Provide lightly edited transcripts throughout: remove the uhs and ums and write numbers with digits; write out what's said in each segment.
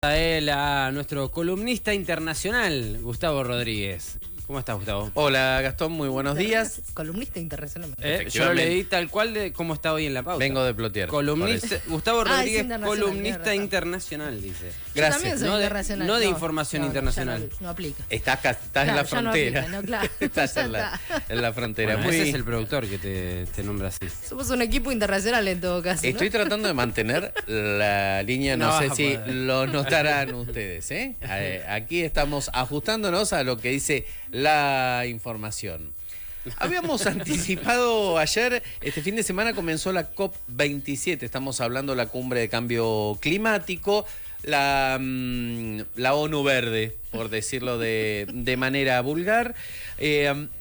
A él, a nuestro columnista internacional, Gustavo Rodríguez. ¿Cómo estás, Gustavo? Hola, Gastón, muy buenos días. Columnista internacional. Yo lo leí tal cual de cómo está hoy en la pauta. Vengo de Plotier. Columnista, Gustavo Rodríguez, columnista tiene internacional, dice. Gracias. Yo también soy internacional. No de información internacional. No aplica. Estás Claro, en la ya frontera. no aplica, no, claro. Estás Ya en la frontera. Bueno, Muy... ese es el productor que te nombra así. Somos un equipo internacional en todo caso, ¿no? Estoy tratando de mantener la línea, no No sé vas a si poder. lo notarán ustedes. Aquí estamos ajustándonos a lo que dice la información. Habíamos anticipado ayer, este fin de semana comenzó la COP27, estamos hablando de la cumbre de cambio climático, la ONU Verde, por decirlo de manera vulgar.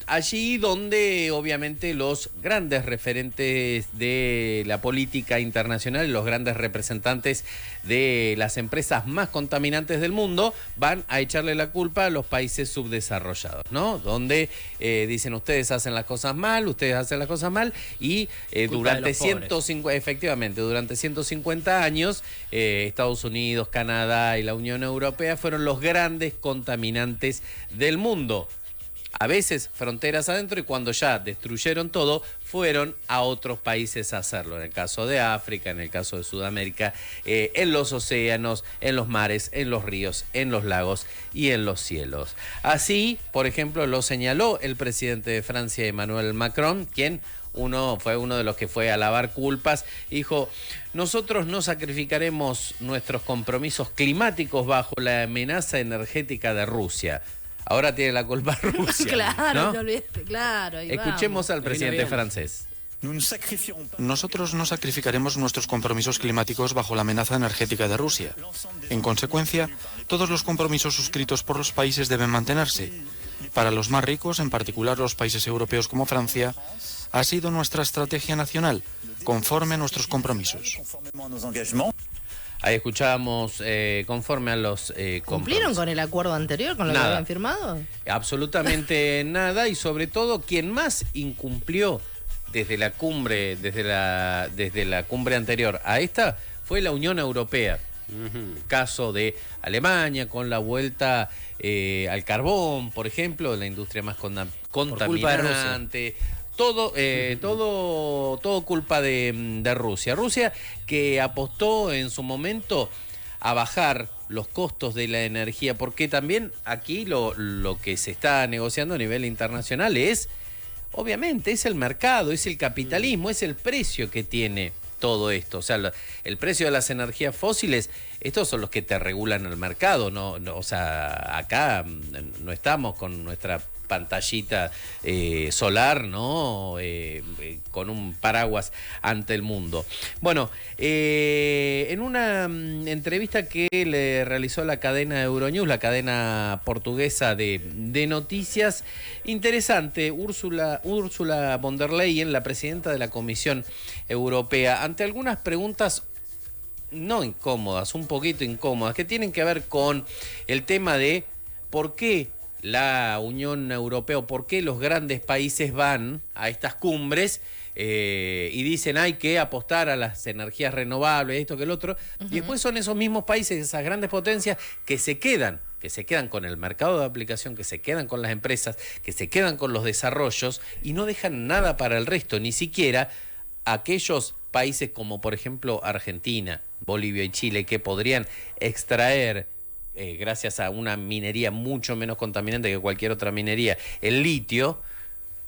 Allí donde obviamente los grandes referentes de la política internacional, los grandes representantes de las empresas más contaminantes del mundo van a echarle la culpa a los países subdesarrollados, ¿no? Donde dicen ustedes hacen las cosas mal y durante 150, efectivamente, durante 150 años Estados Unidos, Canadá y la Unión Europea fueron los grandes contaminantes del mundo. A veces fronteras adentro, y cuando ya destruyeron todo, fueron a otros países a hacerlo. En el caso de África, en el caso de Sudamérica, en los océanos, en los mares, en los ríos, en los lagos y en los cielos. Así, por ejemplo, lo señaló el presidente de Francia, Emmanuel Macron, quien fue uno de los que fue a lavar culpas. Dijo: nosotros no sacrificaremos nuestros compromisos climáticos bajo la amenaza energética de Rusia. Ahora tiene la culpa Rusia. Claro, ¿no? no olvidaste, claro. Escuchemos al presidente francés. Nosotros no sacrificaremos nuestros compromisos climáticos bajo la amenaza energética de Rusia. En consecuencia, todos los compromisos suscritos por los países deben mantenerse. Para los más ricos, en particular los países europeos como Francia, ha sido nuestra estrategia nacional, conforme a nuestros compromisos. Ahí escuchábamos conforme a los ¿Cumplieron con el acuerdo anterior, con lo que habían firmado? Absolutamente nada, y sobre todo quien más incumplió desde la cumbre, desde la cumbre anterior a esta, fue la Unión Europea. Caso de Alemania con la vuelta al carbón, por ejemplo, la industria más contaminante. Todo culpa de Rusia. Rusia, que apostó en su momento a bajar los costos de la energía, porque también aquí lo que se está negociando a nivel internacional es, obviamente, es el mercado, es el capitalismo, es el precio que tiene todo esto. O sea, el precio de las energías fósiles, estos son los que te regulan el mercado, no, o sea, acá no estamos con nuestra pantallita solar, ¿no? Con un paraguas ante el mundo. Bueno, en una entrevista que le realizó la cadena Euronews, la cadena portuguesa de noticias, interesante, Úrsula von der Leyen, la presidenta de la Comisión Europea, ante algunas preguntas no incómodas, un poquito incómodas, que tienen que ver con el tema de por qué la Unión Europea, o por qué los grandes países van a estas cumbres y dicen hay que apostar a las energías renovables, esto que el otro, y después son esos mismos países, esas grandes potencias que se quedan con el mercado de aplicación, que se quedan con las empresas, que se quedan con los desarrollos y no dejan nada para el resto, ni siquiera aquellos países como por ejemplo Argentina, Bolivia y Chile, que podrían extraer gracias a una minería mucho menos contaminante que cualquier otra minería, el litio,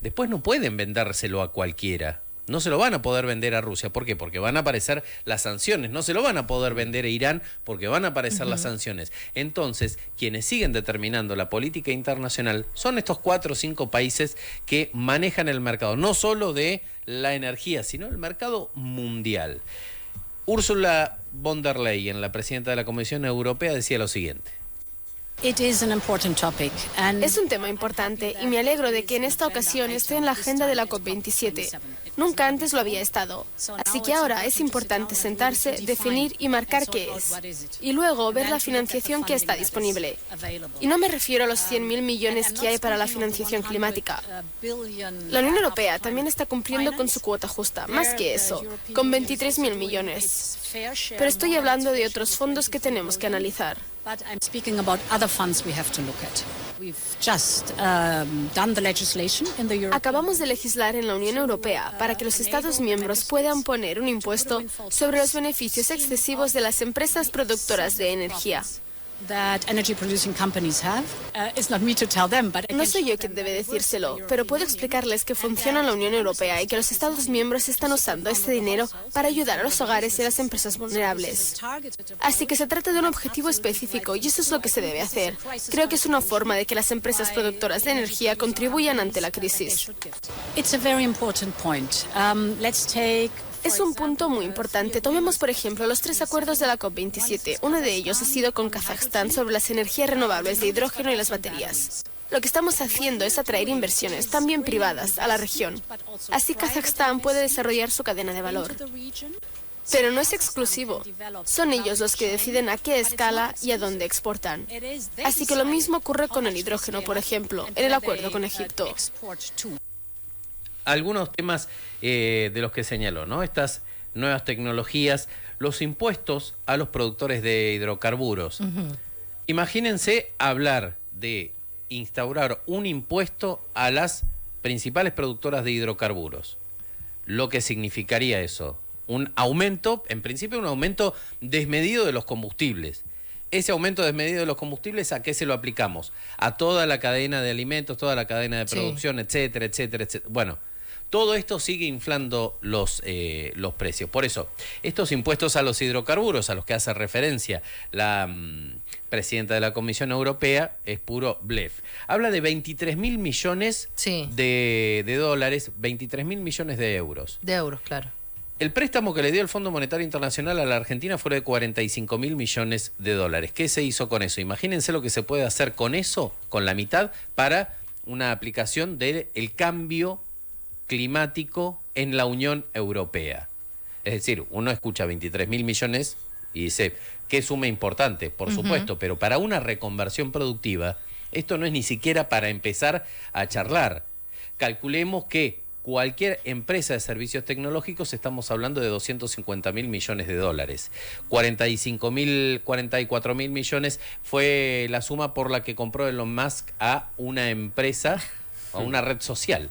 después no pueden vendérselo a cualquiera. No se lo van a poder vender a Rusia. ¿Por qué? Porque van a aparecer las sanciones. No se lo van a poder vender a Irán porque van a aparecer las sanciones. Entonces, quienes siguen determinando la política internacional son estos 4 o 5 países que manejan el mercado, no solo de la energía, sino el mercado mundial. Úrsula von der Leyen, la presidenta de la Comisión Europea, decía lo siguiente. Es un tema importante y me alegro de que en esta ocasión esté en la agenda de la COP27. Nunca antes lo había estado. Así que ahora es importante sentarse, definir y marcar qué es. Y luego ver la financiación que está disponible. Y no me refiero a los 100.000 millones que hay para la financiación climática. La Unión Europea también está cumpliendo con su cuota justa, más que eso, con 23.000 millones. Pero estoy hablando de otros fondos que tenemos que analizar. Acabamos de legislar en la Unión Europea para que los Estados miembros puedan poner un impuesto sobre los beneficios excesivos de las empresas productoras de energía. No soy yo quien debe decírselo, pero puedo explicarles que funciona la Unión Europea y que los Estados miembros están usando este dinero para ayudar a los hogares y a las empresas vulnerables. Así que se trata de un objetivo específico y eso es lo que se debe hacer. Creo que es una forma de que las empresas productoras de energía contribuyan ante la crisis. Es un punto muy importante. Tomemos, por ejemplo, los 3 acuerdos de la COP27. Uno de ellos ha sido con Kazajstán sobre las energías renovables de hidrógeno y las baterías. Lo que estamos haciendo es atraer inversiones, también privadas, a la región. Así Kazajstán puede desarrollar su cadena de valor. Pero no es exclusivo. Son ellos los que deciden a qué escala y a dónde exportan. Así que lo mismo ocurre con el hidrógeno, por ejemplo, en el acuerdo con Egipto. Algunos temas de los que señaló, ¿no? Estas nuevas tecnologías, los impuestos a los productores de hidrocarburos. Imagínense hablar de instaurar un impuesto a las principales productoras de hidrocarburos. Lo que significaría eso, un aumento, en principio un aumento desmedido de los combustibles. Ese aumento desmedido de los combustibles, ¿a qué se lo aplicamos? A toda la cadena de alimentos, toda la cadena de producción, etcétera, etcétera, etcétera. Bueno, todo esto sigue inflando los precios. Por eso, estos impuestos a los hidrocarburos, a los que hace referencia la presidenta de la Comisión Europea, es puro blef. Habla de 23.000 millones de dólares, 23.000 millones de euros. De euros, claro. El préstamo que le dio el Fondo Monetario Internacional a la Argentina fue de 45.000 millones de dólares. ¿Qué se hizo con eso? Imagínense lo que se puede hacer con eso, con la mitad, para una aplicación del cambio climático en la Unión Europea. Es decir, uno escucha 23.000 millones y dice, qué suma importante, por supuesto, pero para una reconversión productiva, esto no es ni siquiera para empezar a charlar. Calculemos que cualquier empresa de servicios tecnológicos, estamos hablando de 250.000 millones de dólares. 44.000 millones fue la suma por la que compró Elon Musk a una empresa, a una red social.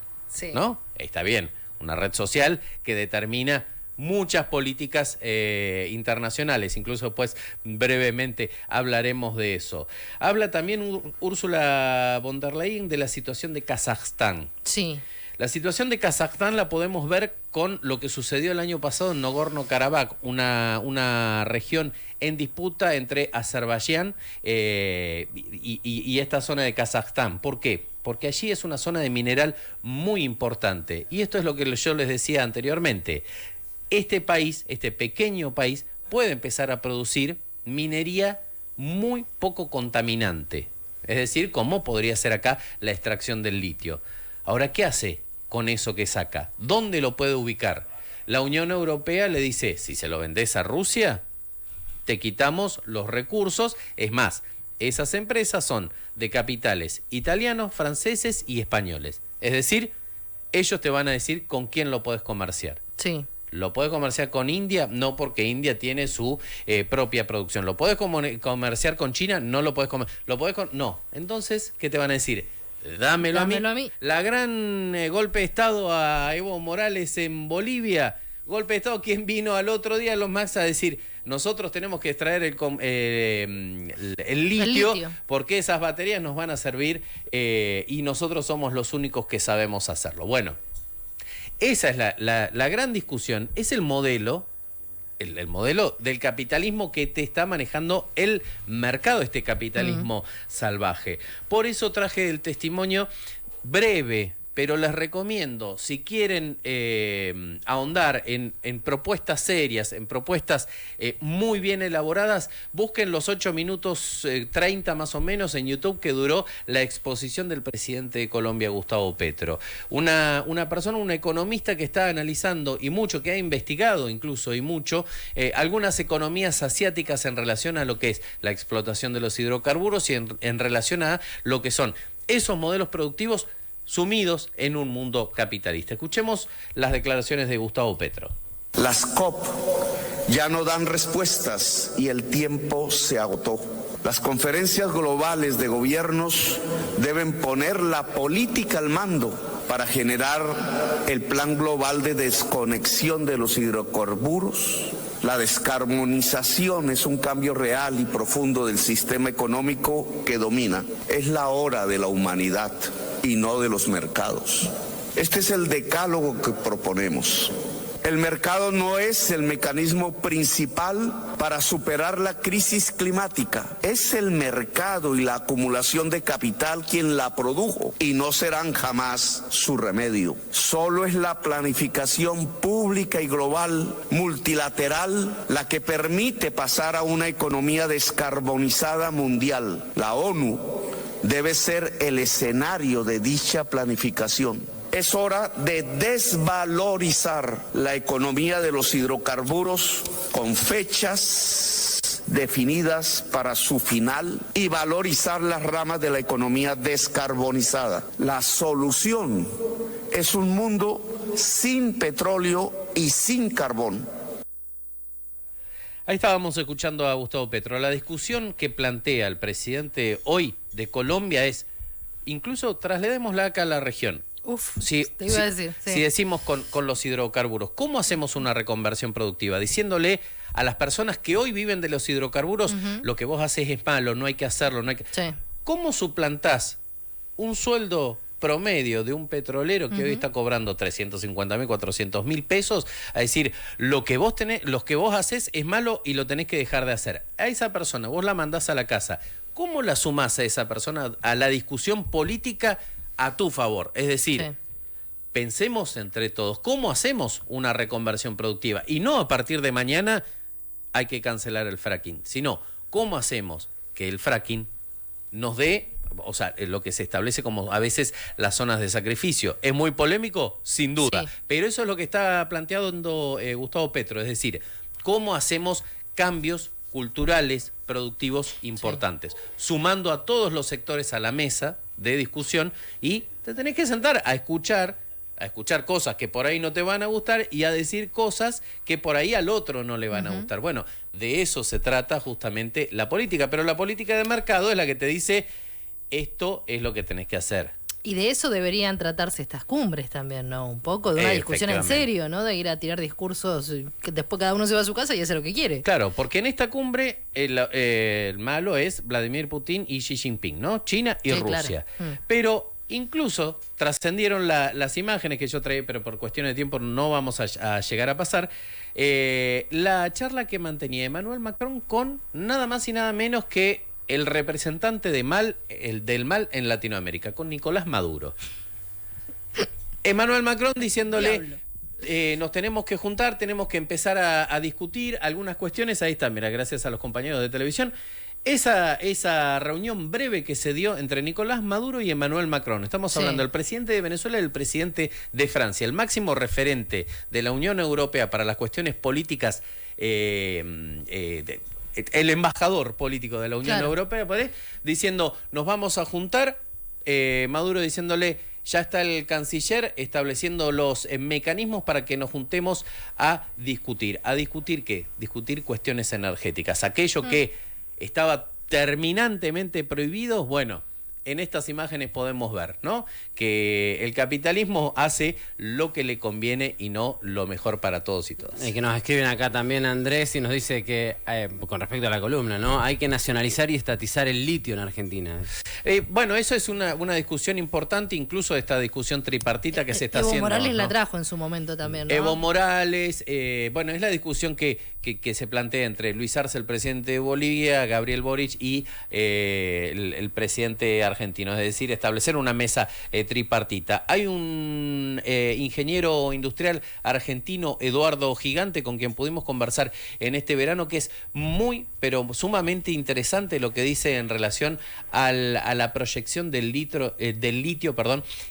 ¿No? Está bien, una red social que determina muchas políticas internacionales, incluso pues brevemente hablaremos de eso. Habla también Ursula von der Leyen de la situación de Kazajstán. Sí. La situación de Kazajstán la podemos ver con lo que sucedió el año pasado en Nagorno-Karabaj, una región en disputa entre Azerbaiyán y esta zona de Kazajstán. ¿Por qué? Porque allí es una zona de mineral muy importante. Y esto es lo que yo les decía anteriormente. Este país, este pequeño país, puede empezar a producir minería muy poco contaminante. Es decir, como podría ser acá la extracción del litio. Ahora, ¿qué hace con eso que saca? ¿Dónde lo puede ubicar? La Unión Europea le dice, si se lo vendés a Rusia, te quitamos los recursos. Es más, esas empresas son de capitales italianos, franceses y españoles. Es decir, ellos te van a decir con quién lo podés comerciar. Sí. ¿Lo podés comerciar con India? No, porque India tiene su propia producción. ¿Lo podés comerciar con China? No lo podés comerciar. No. Entonces, ¿qué te van a decir? Dámelo a mí. La gran golpe de Estado a Evo Morales en Bolivia. Golpe de Estado, ¿quién vino al otro día los Max a decir, nosotros tenemos que extraer el litio porque esas baterías nos van a servir y nosotros somos los únicos que sabemos hacerlo? Bueno, esa es la gran discusión. Es el modelo, el modelo del capitalismo que te está manejando el mercado, este capitalismo salvaje. Por eso traje el testimonio breve, pero les recomiendo, si quieren ahondar en propuestas serias, en propuestas muy bien elaboradas, busquen los 8 minutos 30 más o menos en YouTube que duró la exposición del presidente de Colombia, Gustavo Petro. Una persona, un economista que está analizando y mucho, que ha investigado incluso y mucho, algunas economías asiáticas en relación a lo que es la explotación de los hidrocarburos y en relación a lo que son esos modelos productivos sumidos en un mundo capitalista. Escuchemos las declaraciones de Gustavo Petro. Las COP ya no dan respuestas y el tiempo se agotó. Las conferencias globales de gobiernos deben poner la política al mando para generar el plan global de desconexión de los hidrocarburos. La descarbonización es un cambio real y profundo del sistema económico que domina. Es la hora de la humanidad y no de los mercados. Este es el decálogo que proponemos. El mercado no es el mecanismo principal para superar la crisis climática. Es el mercado y la acumulación de capital quien la produjo y no serán jamás su remedio. Solo es la planificación pública y global multilateral la que permite pasar a una economía descarbonizada mundial. La ONU debe ser el escenario de dicha planificación. Es hora de desvalorizar la economía de los hidrocarburos con fechas definidas para su final y valorizar las ramas de la economía descarbonizada. La solución es un mundo sin petróleo y sin carbón. Ahí estábamos escuchando a Gustavo Petro. La discusión que plantea el presidente hoy de Colombia es, incluso trasladémosla acá a la región. Te iba a decir. Sí. Si decimos con los hidrocarburos, ¿cómo hacemos una reconversión productiva? Diciéndole a las personas que hoy viven de los hidrocarburos, lo que vos haces es malo, no hay que hacerlo, no hay que... Sí. ¿Cómo suplantás un sueldo promedio de un petrolero que hoy está cobrando 350.000, 400.000 pesos, a decir, lo que vos haces es malo y lo tenés que dejar de hacer? A esa persona vos la mandás a la casa. ¿Cómo la sumás a esa persona a la discusión política a tu favor? Es decir, pensemos entre todos, ¿cómo hacemos una reconversión productiva? Y no a partir de mañana hay que cancelar el fracking, sino ¿cómo hacemos que el fracking nos dé, o sea, lo que se establece como a veces las zonas de sacrificio? ¿Es muy polémico? Sin duda. Sí. Pero eso es lo que está planteando Gustavo Petro, es decir, ¿cómo hacemos cambios culturales, productivos importantes? Sumando a todos los sectores a la mesa de discusión, y te tenés que sentar a escuchar cosas que por ahí no te van a gustar y a decir cosas que por ahí al otro no le van a gustar. Bueno, de eso se trata justamente la política, pero la política de mercado es la que te dice esto es lo que tenés que hacer. Y de eso deberían tratarse estas cumbres también, ¿no? Un poco de una discusión en serio, ¿no? De ir a tirar discursos que después cada uno se va a su casa y hace lo que quiere. Claro, porque en esta cumbre el malo es Vladimir Putin y Xi Jinping, ¿no? China y Rusia. Claro. Pero incluso trascendieron las imágenes que yo traía, pero por cuestiones de tiempo no vamos a llegar a pasar, la charla que mantenía Emmanuel Macron con nada más y nada menos que el representante del mal en Latinoamérica, con Nicolás Maduro. Emmanuel Macron diciéndole, nos tenemos que juntar, tenemos que empezar a discutir algunas cuestiones. Ahí está, mira, gracias a los compañeros de televisión. Esa reunión breve que se dio entre Nicolás Maduro y Emmanuel Macron. Estamos hablando del presidente de Venezuela y el presidente de Francia, el máximo referente de la Unión Europea para las cuestiones políticas, el embajador político de la Unión Europea, diciendo, nos vamos a juntar, Maduro diciéndole, ya está el canciller estableciendo los mecanismos para que nos juntemos a discutir. ¿A discutir qué? Discutir cuestiones energéticas. Aquello que estaba terminantemente prohibido, bueno, en estas imágenes podemos ver, ¿no? Que el capitalismo hace lo que le conviene y no lo mejor para todos y todas. Y que nos escriben acá también Andrés y nos dice que, con respecto a la columna, ¿no? Hay que nacionalizar y estatizar el litio en Argentina. Bueno, eso es una discusión importante, incluso esta discusión tripartita que se está haciendo. Evo Morales la trajo en su momento también, ¿no? Evo Morales, bueno, es la discusión que que se plantea entre Luis Arce, el presidente de Bolivia, Gabriel Boric y el presidente argentino, es decir, establecer una mesa tripartita. Hay un ingeniero industrial argentino, Eduardo Gigante, con quien pudimos conversar en este verano, que es muy, pero sumamente interesante lo que dice en relación a la proyección del litio,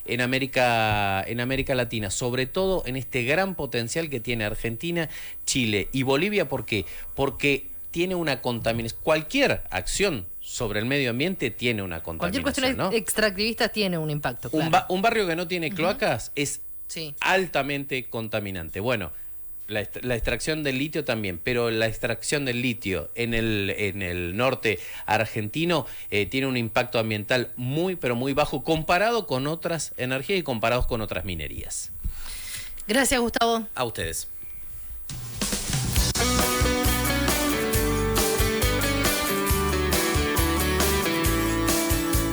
en América Latina, sobre todo en este gran potencial que tiene Argentina, Chile y Bolivia. ¿Por qué? Porque tiene una contaminación. Cualquier acción sobre el medio ambiente tiene una contaminación. Cualquier cuestión extractivista tiene un impacto. Claro. Un barrio que no tiene cloacas es sí, altamente contaminante. Bueno, la extracción del litio también, pero la extracción del litio en el norte argentino tiene un impacto ambiental muy, pero muy bajo comparado con otras energías y comparados con otras minerías. Gracias, Gustavo. A ustedes.